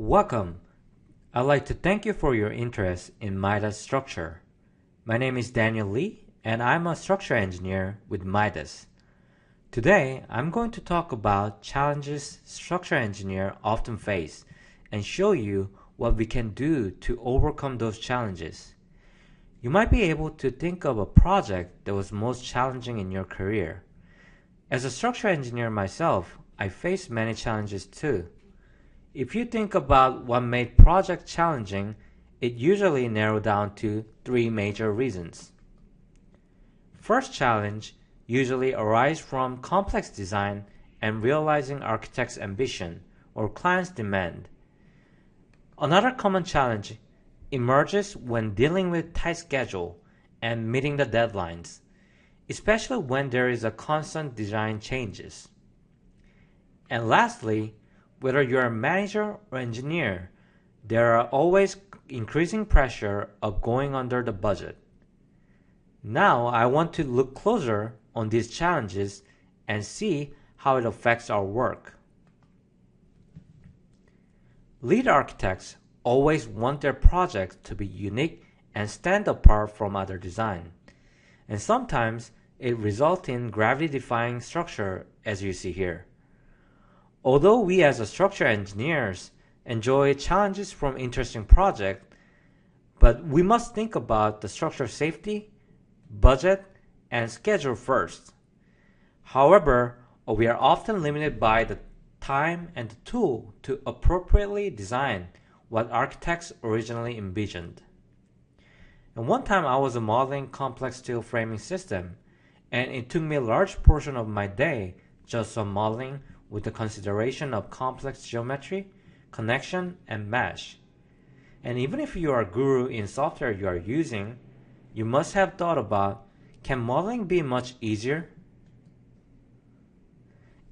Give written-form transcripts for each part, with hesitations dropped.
Welcome. I'd like to thank you for your interest in MIDAS structure. My name is Daniel Lee, and I'm a structure engineer with MIDAS. Today, I'm going to talk about challenges structure engineers often face and show you what we can do to overcome those challenges. You might be able to think of a project that was most challenging in your career. As a structure engineer myself, I faced many challenges too. If you think about what made project challenging, it usually narrows down to three major reasons. First challenge usually arises from complex design and realizing architect's ambition or client's demand. Another common challenge emerges when dealing with tight schedule and meeting the deadlines, especially when there is a constant design changes. And lastly, whether you're a manager or engineer, there are always increasing pressure of going under the budget. Now I want to look closer on these challenges and see how it affects our work. Lead architects always want their projects to be unique and stand apart from other design. And sometimes it results in gravity-defying structure as you see here. Although we as a structure engineers enjoy challenges from interesting projects, but we must think about the structure safety, budget, and schedule first. However, we are often limited by the time and the tool to appropriately design what architects originally envisioned. And one time I was modeling complex steel framing system, and it took me a large portion of my day just on modeling with the consideration of complex geometry, connection, and mesh. And even if you are a guru in software you are using, you must have thought about, can modeling be much easier?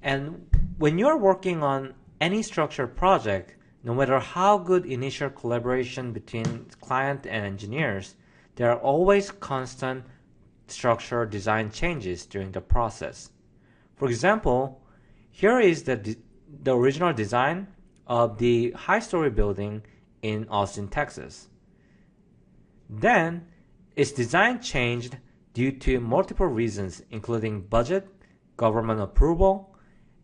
And when you are working on any structured project, no matter how good initial collaboration between client and engineers, there are always constant structure design changes during the process. For example, here is the original design of the high-story building in Austin, Texas. Then, its design changed due to multiple reasons, including budget, government approval,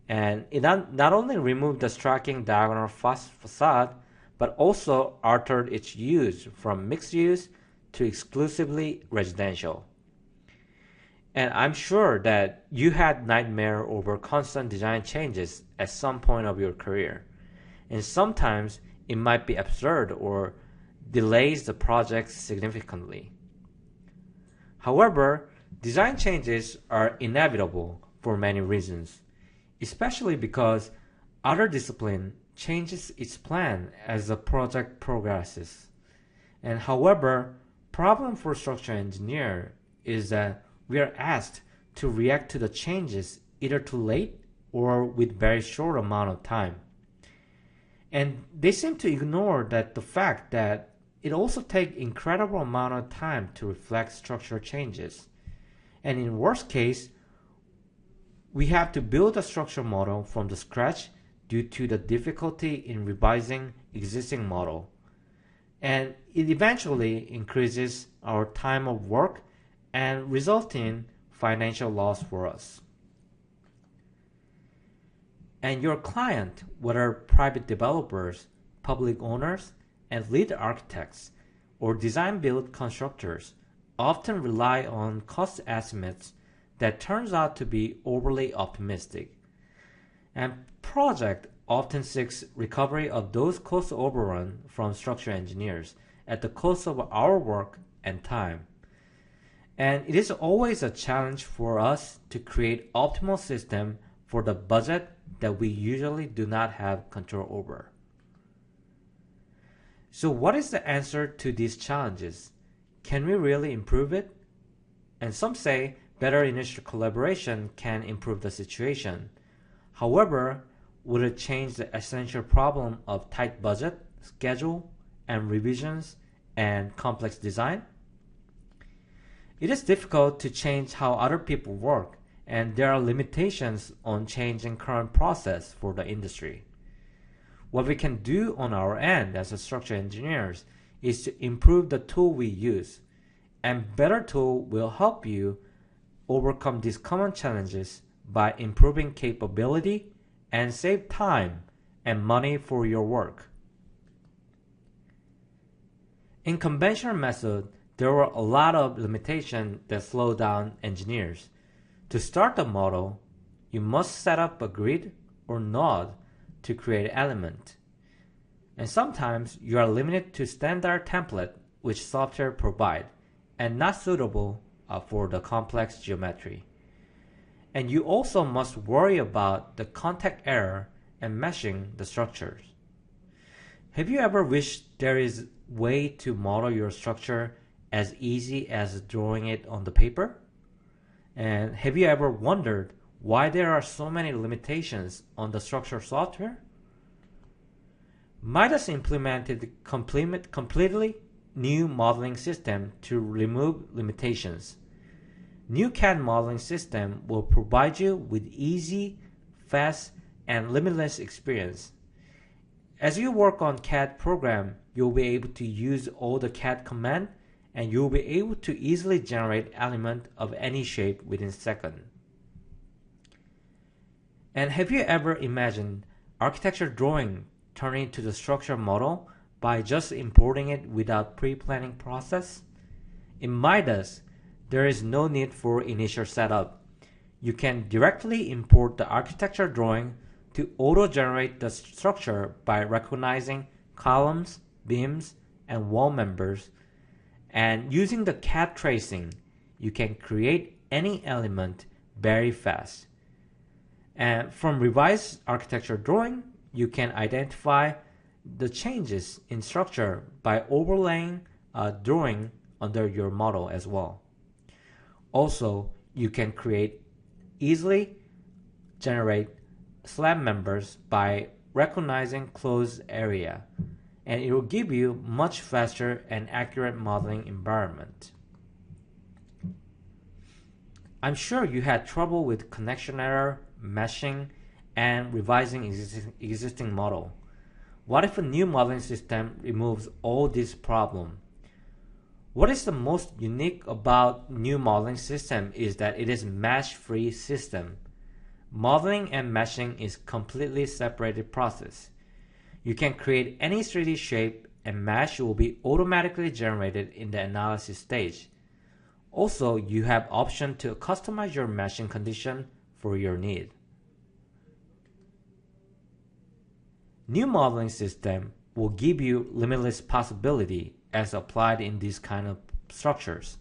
and it not only removed the striking diagonal facade, but also altered its use from mixed use to exclusively residential. And I'm sure that you had nightmare over constant design changes at some point of your career. And sometimes it might be absurd or delays the project significantly. However, design changes are inevitable for many reasons, especially because other discipline changes its plan as the project progresses. And however, problem for structural engineer is that we are asked to react to the changes either too late or with very short amount of time. And they seem to ignore the fact that it also takes incredible amount of time to reflect structural changes. And in worst case, we have to build a structure model from the scratch due to the difficulty in revising existing model. And it eventually increases our time of work and result in financial loss for us. And your client, whether private developers, public owners, and lead architects, or design-build constructors, often rely on cost estimates that turns out to be overly optimistic. And project often seeks recovery of those cost overrun from structural engineers at the cost of our work and time. And it is always a challenge for us to create optimal system for the budget that we usually do not have control over. So what is the answer to these challenges? Can we really improve it? And some say better initial collaboration can improve the situation. However, would it change the essential problem of tight budget, schedule, and revisions, and complex design? It is difficult to change how other people work, and there are limitations on changing current process for the industry. What we can do on our end as a structural engineers is to improve the tool we use, and better tool will help you overcome these common challenges by improving capability and save time and money for your work. In conventional method, there were a lot of limitations that slow down engineers. To start a model, you must set up a grid or node to create element. And sometimes you are limited to standard template which software provide and not suitable for the complex geometry. And you also must worry about the contact error and meshing the structures. Have you ever wished there is a way to model your structure as easy as drawing it on the paper? And have you ever wondered why there are so many limitations on the structure software? MIDAS implemented a completely new modeling system to remove limitations. New CAD modeling system will provide you with easy, fast, and limitless experience. As you work on CAD program, you'll be able to use all the CAD command, and you'll be able to easily generate element of any shape within seconds. And have you ever imagined architecture drawing turning into the structure model by just importing it without pre-planning process? In MIDAS, there is no need for initial setup. You can directly import the architecture drawing to auto-generate the structure by recognizing columns, beams, and wall members. And using the CAD tracing, you can create any element very fast. And from revised architecture drawing, you can identify the changes in structure by overlaying a drawing under your model as well. Also, you can easily generate slab members by recognizing closed area, and it will give you much faster and accurate modeling environment. I'm sure you had trouble with connection error, meshing, and revising existing model. What if a new modeling system removes all these problems? What is the most unique about new modeling system is that it is mesh-free system. Modeling and meshing is completely separated process. You can create any 3D shape and mesh will be automatically generated in the analysis stage. Also, you have option to customize your meshing condition for your need. New modeling system will give you limitless possibility as applied in these kind of structures.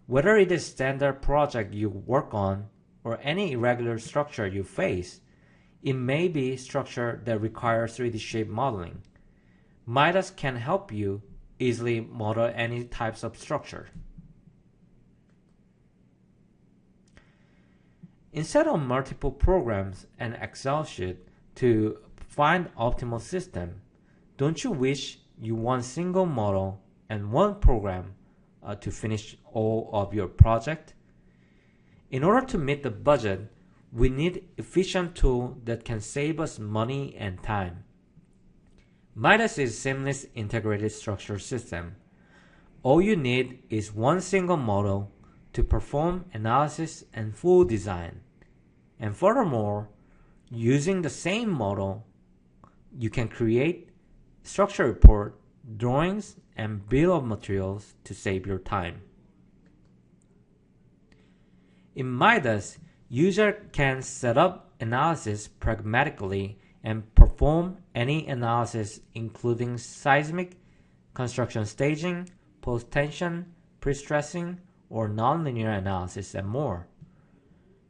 Whether it is standard project you work on or any irregular structure you face, it may be structure that requires 3D shape modeling. MIDAS can help you easily model any types of structure. Instead of multiple programs and Excel sheet to find optimal system, don't you wish you one single model and one program to finish all of your project? In order to meet the budget, we need efficient tool that can save us money and time. MIDAS is seamless integrated structure system. All you need is one single model to perform analysis and full design. And furthermore, using the same model, you can create structure report, drawings, and bill of materials to save your time. In MIDAS, user can set up analysis pragmatically and perform any analysis including seismic, construction staging, post-tension, pre-stressing, or nonlinear analysis and more.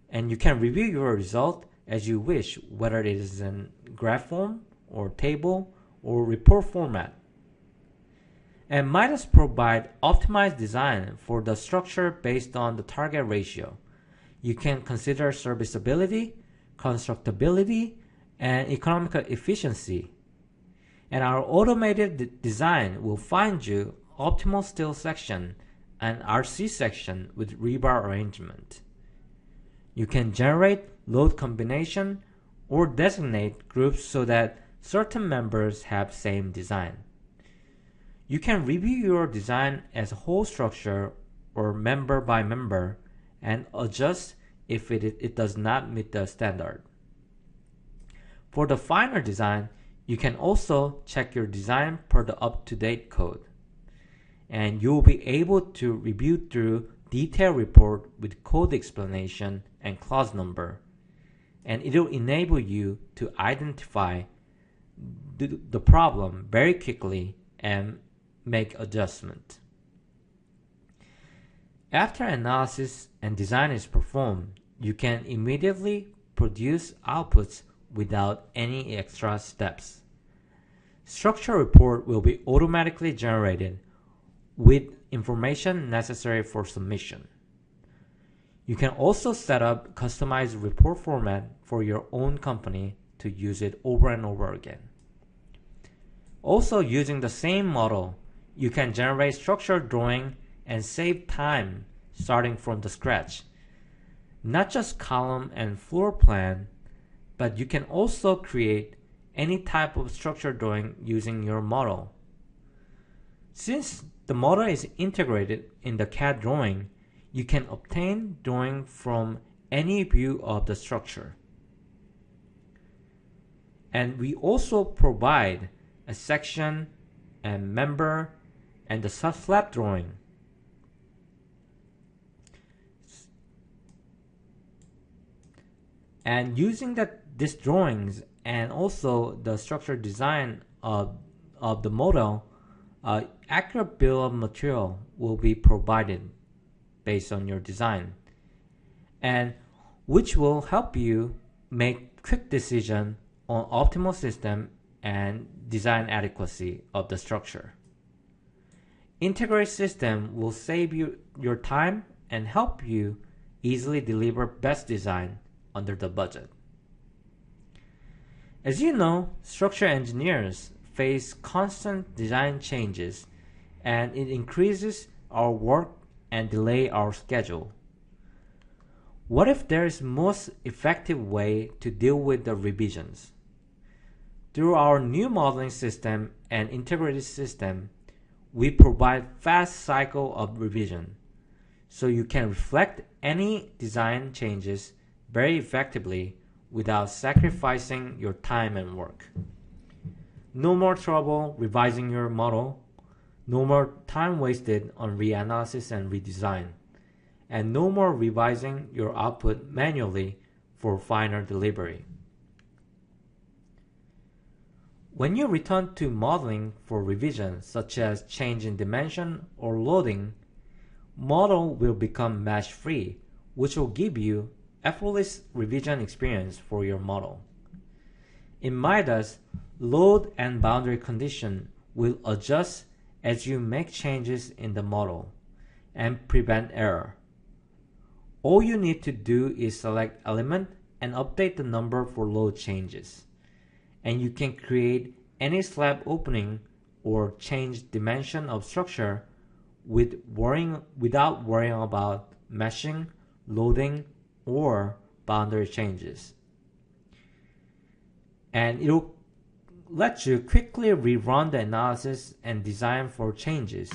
And you can review your result as you wish, whether it is in graph form or table or report format. And MIDAS provide optimized design for the structure based on the target ratio. You can consider serviceability, constructability, and economical efficiency. And our automated design will find you optimal steel section and RC section with rebar arrangement. You can generate load combination or designate groups so that certain members have same design. You can review your design as a whole structure or member by member and adjust if it does not meet the standard. For the finer design, you can also check your design per the up-to-date code. And you'll be able to review through detailed report with code explanation and clause number. And it'll enable you to identify the problem very quickly and make adjustment. After analysis and design is performed, you can immediately produce outputs without any extra steps. Structure report will be automatically generated with information necessary for submission. You can also set up customized report format for your own company to use it over and over again. Also, using the same model, you can generate structured drawing and save time starting from the scratch. Not just column and floor plan, but you can also create any type of structure drawing using your model. Since the model is integrated in the CAD drawing, you can obtain drawing from any view of the structure. And we also provide a section and member and the subflap drawing. And using these drawings and also the structure design of the model, accurate bill of material will be provided based on your design, and which will help you make quick decision on optimal system and design adequacy of the structure. Integrated system will save you your time and help you easily deliver best design under the budget. As you know, structural engineers face constant design changes, and it increases our work and delay our schedule. What if there is most effective way to deal with the revisions? Through our new modeling system and integrated system, we provide fast cycle of revision, so you can reflect any design changes very effectively without sacrificing your time and work. No more trouble revising your model, no more time wasted on reanalysis and redesign, and no more revising your output manually for final delivery. When you return to modeling for revision, such as change in dimension or loading, model will become mesh-free, which will give you effortless revision experience for your model. In MIDAS, load and boundary condition will adjust as you make changes in the model and prevent error. All you need to do is select element and update the number for load changes, and you can create any slab opening or change dimension of structure without worrying about meshing, loading, or boundary changes. And it'll let you quickly rerun the analysis and design for changes.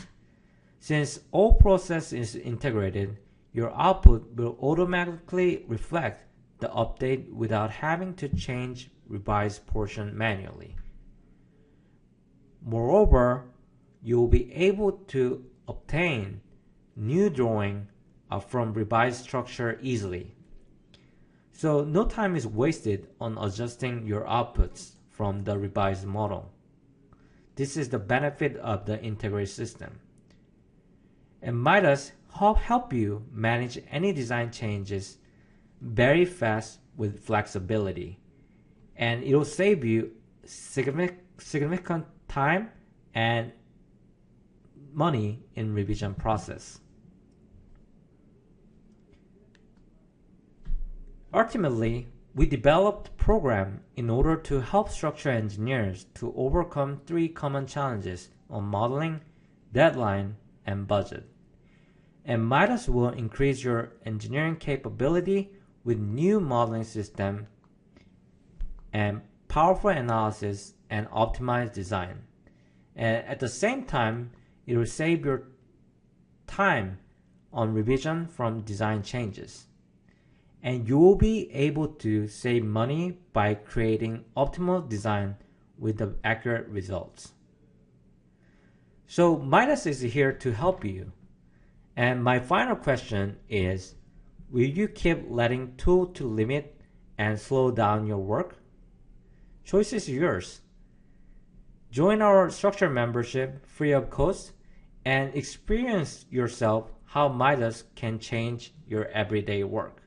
Since all process is integrated, your output will automatically reflect the update without having to change revised portion manually. Moreover, you will be able to obtain new drawing from revised structure easily. So no time is wasted on adjusting your outputs from the revised model. This is the benefit of the integrated system. And MIDAS help you manage any design changes very fast with flexibility. And it will save you significant time and money in revision process. Ultimately, we developed a program in order to help structural engineers to overcome 3 common challenges on modeling, deadline, and budget. And MIDAS will increase your engineering capability with new modeling system and powerful analysis, and optimized design. And at the same time, it will save your time on revision from design changes. And you will be able to save money by creating optimal design with the accurate results. So MIDAS is here to help you. And my final question is, will you keep letting tools to limit and slow down your work? Choice is yours. Join our structure membership free of cost and experience yourself how MIDAS can change your everyday work.